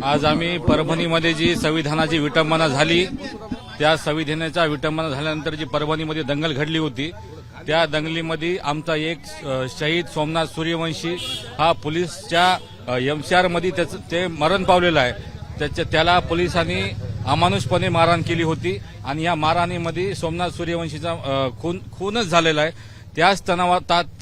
आज आम्ही परभणीमध्ये जी संविधानाची विटंबना झाली, त्या संविधानाच्या विटंबना झाल्यानंतर जी परभणीमध्ये दंगल घडली होती, त्या दंगलीमध्ये आमचा एक शहीद सोमनाथ सूर्यवंशी हा पोलिसच्या एमसीआर मध्ये ते मरण पावलेला आहे। त्याला पोलिसांनी अमानुषपणे मारहाण केली होती आणि या मारहाणीमध्ये सोमनाथ सूर्यवंशीचा खूनच झालेला आहे। त्याच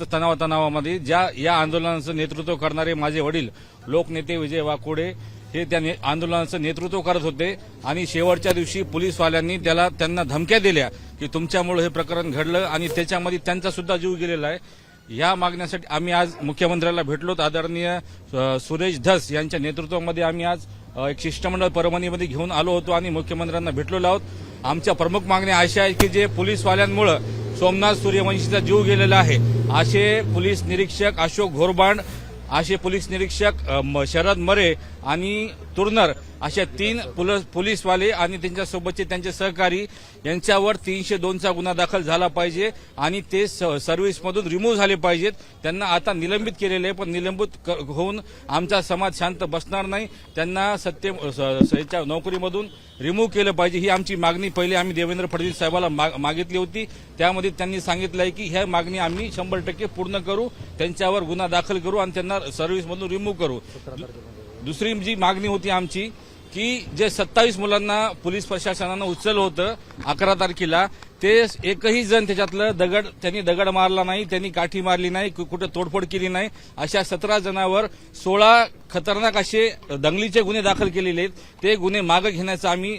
तणावामध्ये या आंदोलनाचं नेतृत्व करणारे माझे वडील लोकनेते विजय वाकोडे हे त्या आंदोलनाचं नेतृत्व करत होते आणि शेवटच्या दिवशी पोलीसवाल्यांनी त्यांना धमक्या दिल्या की तुमच्यामुळे हे प्रकरण घडलं आणि त्याच्यामध्ये त्यांचा सुद्धा जीव गेलेला आहे। या मागण्यासाठी आम्ही आज मुख्यमंत्र्याला भेटलो। आदरणीय सुरेश धस यांच्या नेतृत्वामध्ये आम्ही आज एक शिष्टमंडळ परभणीमध्ये घेऊन आलो होतो आणि मुख्यमंत्र्यांना भेटलेलो आहोत। आमच्या प्रमुख मागण्या अशा आहेत की जे पोलीसवाल्यांमुळे सोमनाथ सूर्यवंशीचा जीव गेलेला आहे, असे पोलीस निरीक्षक अशोक घोरबांड, असे पोलीस निरीक्षक शरद मरे आणि तुर्नर अशा 3 पोलीसवाले आणि त्यांच्यासोबतचे त्यांचे सहकारी यांच्यावर 302चा गुन्हा दाखल झाला पाहिजे आणि ते सर्व्हिसमधून रिमूव्ह झाले पाहिजेत। त्यांना आता निलंबित केलेले आहे, पण निलंबित होऊन आमचा समाज शांत बसणार नाही। त्यांना नोकरीमधून रिमूव्ह केलं पाहिजे, ही आमची मागणी पहिले आम्ही देवेंद्र फडणवीस साहेबाला मागितली होती। त्यामध्ये त्यांनी सांगितलं आहे की ह्या मागणी आम्ही 100% पूर्ण करू, त्यांच्यावर गुन्हा दाखल करू आणि त्यांना सर्व्हिसमधून रिमूव्ह करू। दुसरी जी मागणी होती आमची की जे 27 मुलांना पोलीस प्रशासनानं उचललं होतं 11 तारखेला, ते एकही जण त्याच्यातलं त्यांनी दगड मारला नाही, त्यांनी काठी मारली नाही, कुठे तोडफोड केली नाही, अशा 17 जणांवर 16 खतरनाक असे दंगलीचे गुन्हे दाखल केलेले आहेत। ते गुन्हे मागे घेण्याचं आम्ही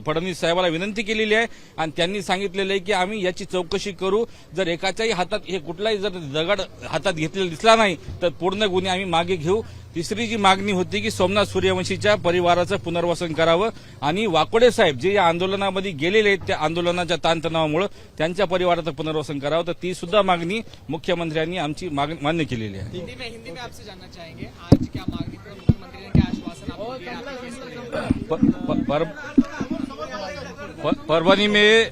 फडणवीस साहेबांना विनंती केलेली आहे आणि त्यांनी सांगितलेलं आहे की आम्ही याची चौकशी करू। जर एकाच्याही हातात हे कुठलाही जर दगड हातात घेतलेला दिसला नाही तर पूर्ण गुन्हे आम्ही मागे घेऊ। तिसरी जी मागणी होती की सोमनाथ सूर्यवंशीच्या परिवाराचं पुनर्वसन करावं आणि वाकोडे साहेब जे या आंदोलनामध्ये गेलेले आहेत त्या आंदोलनाच्या ताणतणावामुळे त्यांच्या परिवाराचं पुनर्वसन करावं, तर ती सुद्धा मागणी मुख्यमंत्र्यांनी आमची मान्य केलेली आहे। हिंदी में आपसे जानना चाहेंगे आज क्या मागणी पर मुख्यमंत्री ने क्या आश्वासन आपको दिया? परभनी में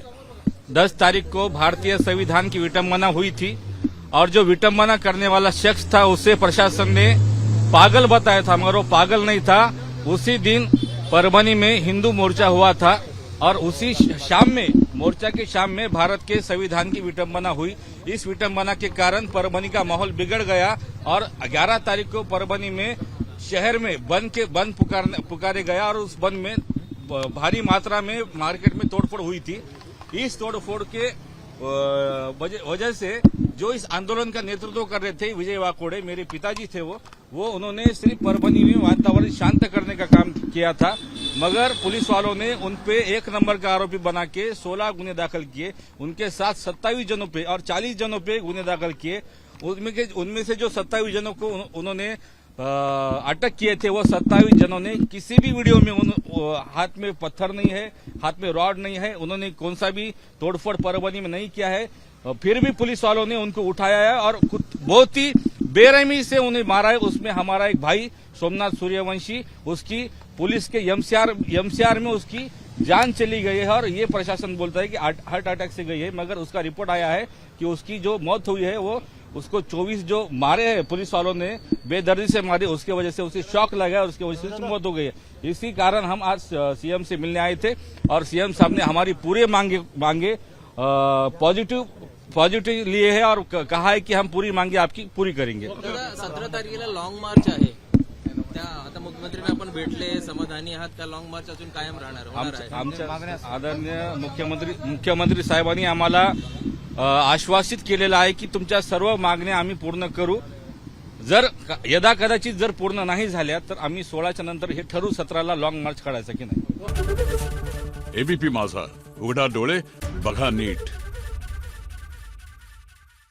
10 तारीख को भारतीय संविधान की विटंबना हुई थी और जो विटंबना करने वाला शख्स था उसे प्रशासन ने पागल बताया था, मगर वो पागल नहीं था। उसी दिन परभनी में हिंदू मोर्चा हुआ था और उसी शाम में मोर्चा के शाम में भारत के संविधान की विटंबना हुई। इस विटंबना के कारण परभनी का माहौल बिगड़ गया और 11 तारीख को परभनी में शहर में बंद पुकारे गया और उस बंद में भारी मात्रा में मार्केट में तोड़फोड़ हुई थी। इस तोड़फोड़ के वजह से जो इस आंदोलन का नेतृत्व कर रहे थे विजय वाकोडे, मेरे पिताजी थे, वो उन्होंने सिर्फ परभनी में वातावरण शांत करने का काम किया था, मगर पुलिस वालों ने उनपे 1 नंबर का आरोपी बना के 16 गुने दाखिल किए। उनके साथ 27 जनों पे और 40 जनों पे गुने दाखिल किए। उनमें से जो 27 जनों को उन्होंने अटक किए थे, वो 27 जनों ने किसी भी वीडियो में हाथ में पत्थर नहीं है, हाथ में रॉड नहीं है, उन्होंने कौन सा भी तोड़फोड़ परभनी में नहीं किया है। फिर भी पुलिस वालों ने उनको उठाया है और बहुत ही बेरहमी से उन्हें मारा है। उसमें हमारा एक भाई सोमनाथ सूर्यवंशी, उसकी पुलिस के एमसीआर में उसकी जान चली गई है और ये प्रशासन बोलता है कि हार्ट अटैक से गई है, मगर उसका रिपोर्ट आया है कि उसकी जो मौत हुई है वो उसको 24 जो मारे हैं पुलिस वालों ने बेदर्दी से मारे, उसके वजह से उसे शॉक लगा और उसकी वजह से मौत हो गई है। इसी कारण हम आज सीएम से मिलने आए थे और सीएम साहब ने हमारी पूरे मांगे पॉझिटिव्ह लिए है और कहा है की हम पूरी मांगे आपकी पूरी करेंगे। 17 तारखेला लॉंग मार्च आहे, त्या आता मुख्यमंत्र्यांना आपण भेटले, समाधानी आहात का? लॉंग मार्च अजून कायम राहणार? आमच्या आदरणीय मुख्यमंत्री साहेबांनी आम्हाला आश्वासित केलेलं आहे की तुमच्या सर्व मागण्या आम्ही पूर्ण करू। जर यदा कदाचित जर पूर्ण नाही झाल्या तर आम्ही 16च्या नंतर हे ठरवू 17ला लॉंग मार्च काढायचं की नाही। एबीपी माझा, उघडा डोळे बघा नीट।